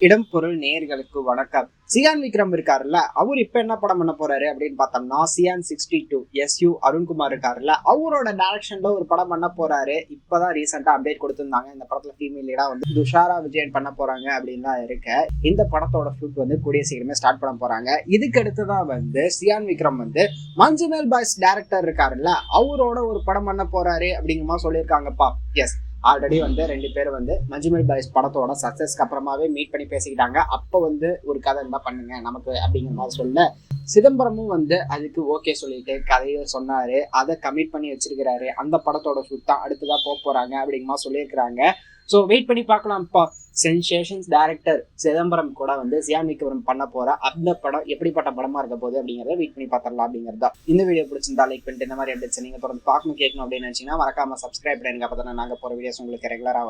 இடம் பொருள் நேயர்களுக்கு வணக்கம். சியான் விக்ரம் இருக்காருல்ல, அவர் இப்ப என்ன படம் பண்ண போறாரு அப்படின்னு பார்த்தோம்னா சியான் 62 SU அருண்குமார் இருக்காருல்ல, அவரோட டைரக்ஷன்ல ஒரு படம் பண்ண போறாரு. இப்பதான் ரீசெண்டா அப்டேட் கொடுத்திருந்தாங்க. இந்த படத்துல ஃபீமேல் லீடா துஷாரா விஜயன் பண்ண போறாங்க அப்படின்னு தான் இருக்கு. இந்த படத்தோட ஷூட் கூடிய சீக்கிரமே ஸ்டார்ட் பண்ண போறாங்க. இதுக்கு அடுத்துதான் சியான் விக்ரம் மஞ்சுமெல் பாய்ஸ் டைரக்டர் இருக்காருல்ல, அவரோட ஒரு படம் பண்ண போறாரு அப்படிங்கிற மாதிரி சொல்லியிருக்காங்கப்பா. எஸ், ஆல்ரெடி ரெண்டு பேர் மஞ்சுமெல் பாய்ஸ் படத்தோட சக்சஸ்க்கு அப்புறமாவே மீட் பண்ணி பேசிக்கிட்டாங்க. அப்போ ஒரு கதை இருந்தா பண்ணுங்க நமக்கு அப்படிங்கிற மாதிரி சொல்ல, சிதம்பரமும் அதுக்கு ஓகே சொல்லிட்டு கதையை சொன்னாரு. அதை கமிட் பண்ணி வச்சிருக்கிறாரு. அந்த படத்தோட ஷூட் தான் அடுத்ததா போறாங்க அப்படிங்கிற மாதிரி சொல்லியிருக்கிறாங்க. ஸோ வெயிட் பண்ணி பார்க்கலாம்ப்பா. சென்சேஷன்ஸ் டைரக்டர் சிதம்பரம் கூட சியான் விக்ரம் பண்ண போற அந்த படம் எப்படிப்பட்ட படமா இருக்க போகுது அப்படிங்கிறத வெயிட் பண்ணி பார்த்துடலாம் அப்படிங்கிறதா. இந்த வீடியோ பிடிச்சிருந்தா லைக் பண்ணிட்டு இந்த மாதிரி அப்டேட்ஸ் நீங்க தொடர்ந்து பார்க்கணும் கேட்கணும் அப்படின்னு நினைச்சீங்கன்னா மறக்காம சப்ஸ்கிரைப் பண்ணுங்க. அப்பதான் நாங்க போற வீடியோஸ் உங்களுக்கு ரெகுலரா